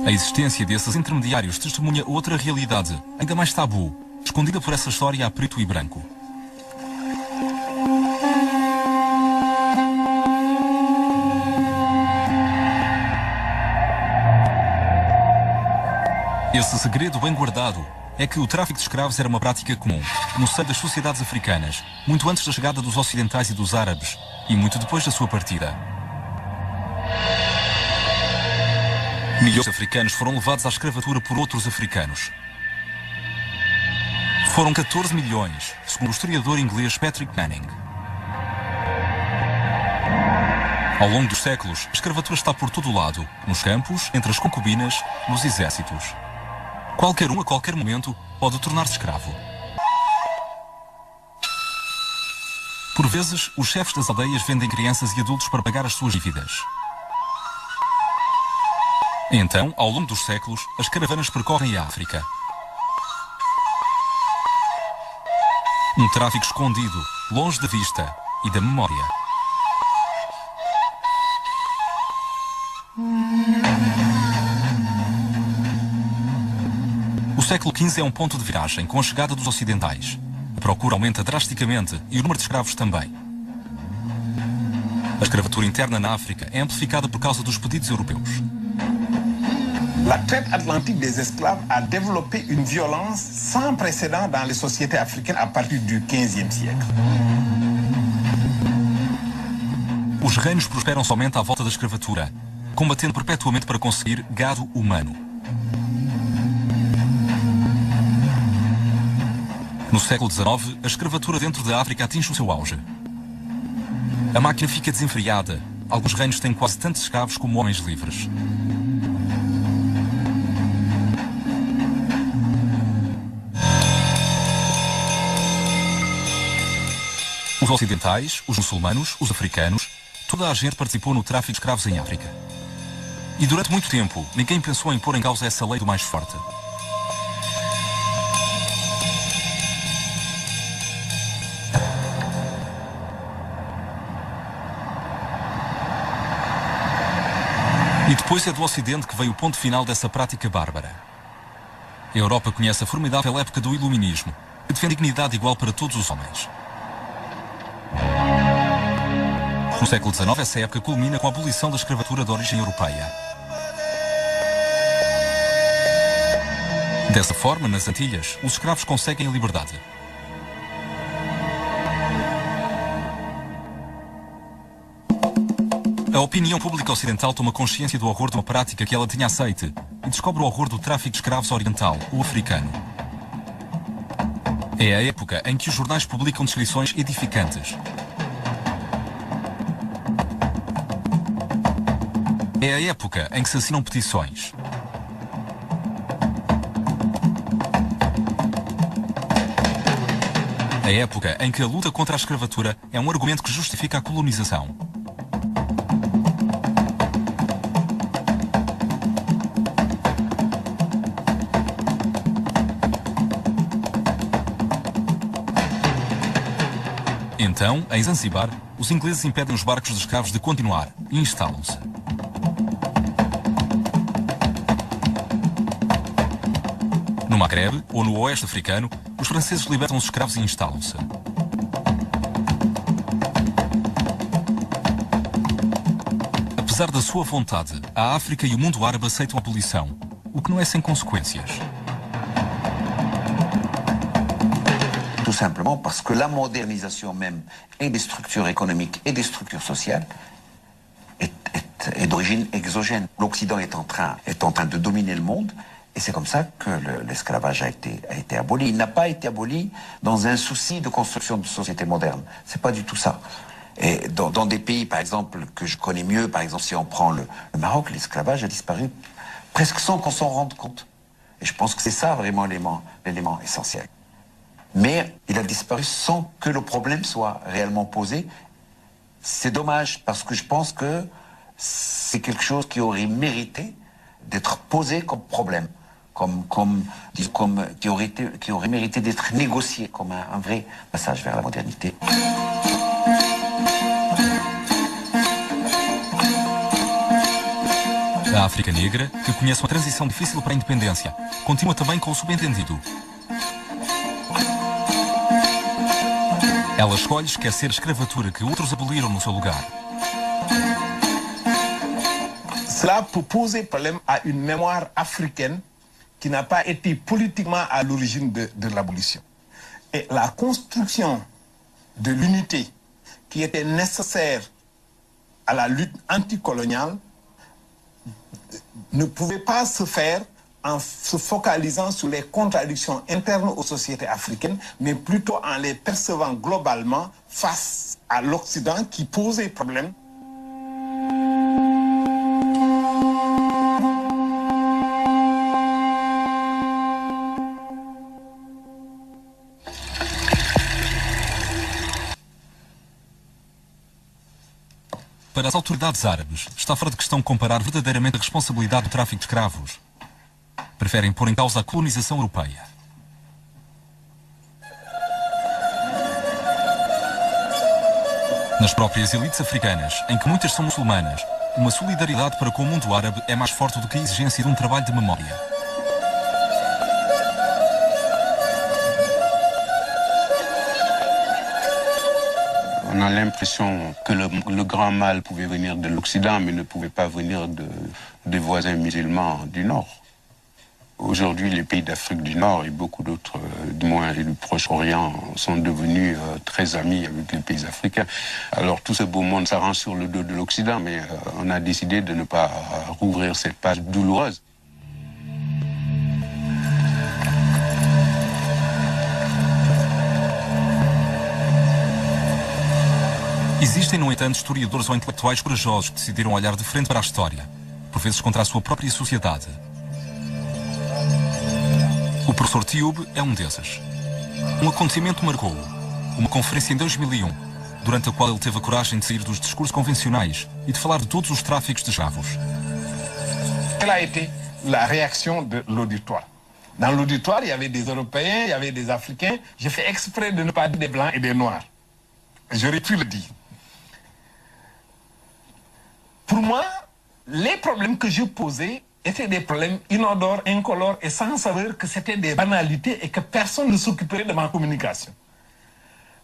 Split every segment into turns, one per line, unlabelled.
A existência desses intermediários testemunha outra realidade, ainda mais tabu, escondida por essa história a preto e branco. Esse segredo bem guardado é que o tráfico de escravos era uma prática comum no seio das sociedades africanas, muito antes da chegada dos ocidentais e dos árabes, e muito depois da sua partida. Milhões de africanos foram levados à escravatura por outros africanos. Foram 14 milhões, segundo o historiador inglês Patrick Manning. Ao longo dos séculos, a escravatura está por todo o lado, nos campos, entre as concubinas, nos exércitos. Qualquer um, a qualquer momento, pode tornar-se escravo. Por vezes, os chefes das aldeias vendem crianças e adultos para pagar as suas dívidas. Então, ao longo dos séculos, as caravanas percorrem a África. Um tráfico escondido, longe da vista e da memória. O século XV é um ponto de viragem com a chegada dos ocidentais. A procura aumenta drasticamente e o número de escravos também. A escravatura interna na África é amplificada por causa dos pedidos europeus.
La traite atlantique des esclaves a développé une violence sans précédent dans les sociétés africaines à partir du XVe siècle.
Os reinos prosperam somente à volta da escravatura, combatendo perpetuamente para conseguir gado humano. No século XIX, a escravatura dentro da África atinge o seu auge. A máquina fica desenfreada. Alguns reinos têm quase tantos escravos como homens livres. Os ocidentais, os muçulmanos, os africanos, toda a gente participou no tráfico de escravos em África. E durante muito tempo, ninguém pensou em pôr em causa essa lei do mais forte. E depois é do Ocidente que veio o ponto final dessa prática bárbara. A Europa conhece a formidável época do Iluminismo, que defende dignidade igual para todos os homens. No século XIX, essa época culmina com a abolição da escravatura de origem europeia. Dessa forma, nas Antilhas, os escravos conseguem a liberdade. A opinião pública ocidental toma consciência do horror de uma prática que ela tinha aceite e descobre o horror do tráfico de escravos oriental, o africano. É a época em que os jornais publicam descrições edificantes. É a época em que se assinam petições. A época em que a luta contra a escravatura é um argumento que justifica a colonização. Então, em Zanzibar, os ingleses impedem os barcos de escravos de continuar e instalam-se. No Maghreb, ou no oeste africano, os franceses libertam os escravos e instalam-se. Apesar da sua vontade, a África e o mundo árabe aceitam a abolição, o que não é sem consequências.
Tout simplement parce que la modernisation même et des structures économiques et des structures sociales est d'origine exogène. L'Occident est en train de dominer le monde et c'est comme ça que l'esclavage a été aboli. Il n'a pas été aboli dans un souci de construction de société moderne. C'est pas du tout ça. Et dans des pays, par exemple, que je connais mieux, par exemple, si on prend le Maroc, l'esclavage a disparu presque sans qu'on s'en rende compte. Et je pense que c'est ça vraiment l'élément essentiel. Mais il a disparu sans que le problème soit réellement posé. C'est dommage parce que je pense que c'est quelque chose qui aurait mérité d'être posé comme problème, qui aurait mérité d'être négocié comme un vrai passage vers la modernité.
A África Negra, que conhece uma transição difícil para a independência, continua também com o subentendido. Ela escolhe esquecer a escravatura que outros aboliram no seu lugar.
Cela peut poser problème à une mémoire africaine qui n'a pas été politiquement à l'origine de l'abolition. Et la construction de l'unité qui était nécessaire à la lutte anticoloniale ne pouvait pas se faire en se focalisant sur les contradictions internes aux sociétés africaines, mais plutôt en les percevant globalement face à l'Occident qui posait problème.
Para as autoridades árabes, está fora de questão comparar verdadeiramente a responsabilidade do tráfico de escravos. Preferem pôr em causa a colonização europeia. Nas próprias elites africanas, em que muitas são muçulmanas, uma solidariedade para com o mundo árabe é mais forte do que a exigência de um trabalho de memória.
On a l'impression que le grand mal pouvait venir de l'Occident, mais ne pouvait pas venir des voisins musulmans du Nord. Aujourd'hui, les pays d'Afrique du Nord et beaucoup d'autres, du moins du Proche-Orient, sont devenus très amis avec les pays africains. Alors tout ce beau monde s'arrange sur le dos de l'Occident, mais on a décidé de ne pas rouvrir cette page douloureuse.
Existem, no entanto, historiadores ou intelectuais corajosos que decidiram olhar de frente para a história, por vezes contra a sua própria sociedade. O professor Tioub é um desses. Um acontecimento marcou-o, uma conferência em 2001, durante a qual ele teve a coragem de sair dos discursos convencionais e de falar de todos os tráficos de escravos.
Quelle a été la réaction de l'auditoire? Dans l'auditoire, il y avait des Européens, il y avait des Africains. J'ai fait exprès de ne pas dire des Blancs et des Noirs. J'aurais pu le dire. Pour moi, les problèmes que je posais étaient des problèmes inodores, incolores et sans saveur, que c'était des banalités et que personne ne s'occuperait de ma communication.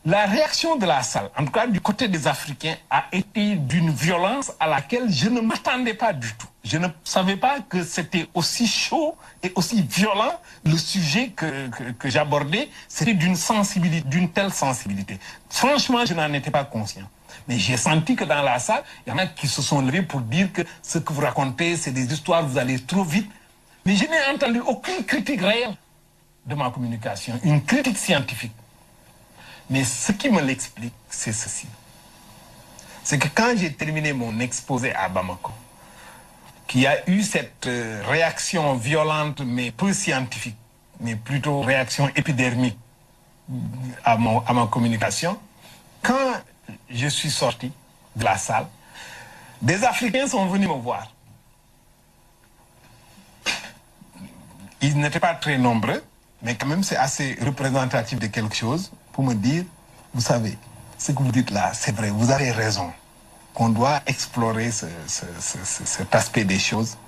La réaction de la salle, en tout cas du côté des Africains, a été d'une violence à laquelle je ne m'attendais pas du tout. Je ne savais pas que c'était aussi chaud et aussi violent le sujet que j'abordais. C'était d'une sensibilité, d'une telle sensibilité. Franchement, je n'en étais pas conscient. Mais j'ai senti que dans la salle, il y en a qui se sont levés pour dire que ce que vous racontez, c'est des histoires, vous allez trop vite. Mais je n'ai entendu aucune critique réelle de ma communication, une critique scientifique. Mais ce qui me l'explique, c'est ceci. C'est que quand j'ai terminé mon exposé à Bamako, qu'il y a eu cette réaction violente, mais peu scientifique, mais plutôt réaction épidermique à ma communication, quand je suis sorti de la salle, des Africains sont venus me voir. Ils n'étaient pas très nombreux, mais quand même c'est assez représentatif de quelque chose pour me dire, vous savez, ce que vous dites là, c'est vrai, vous avez raison, qu'on doit explorer cet aspect des choses,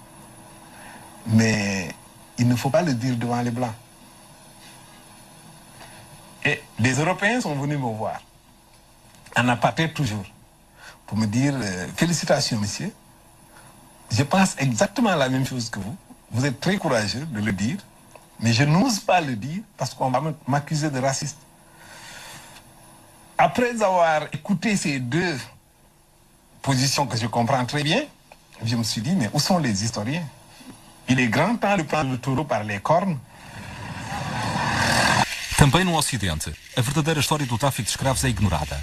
mais il ne faut pas le dire devant les Blancs. Et les Européens sont venus me voir, en aparté toujours, pour me dire, félicitations monsieur, je pense exactement la même chose que vous, vous êtes très courageux de le dire, mais je n'ose pas le dire parce qu'on va m'accuser de raciste. Après avoir écouté ces deux positions que je comprends très bien, je me suis dit, mais où sont les historiens? Il est grand temps de prendre le taureau par les cornes.
Também no Ocidente, a verdadeira história do tráfico de escravos é ignorada.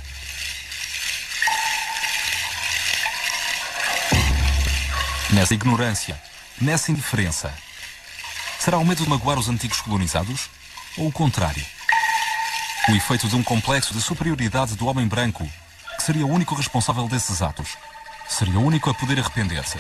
Nessa ignorância, nessa indiferença, será o medo de magoar os antigos colonizados? Ou o contrário? O efeito de um complexo de superioridade do homem branco, que seria o único responsável desses atos, seria o único a poder arrepender-se.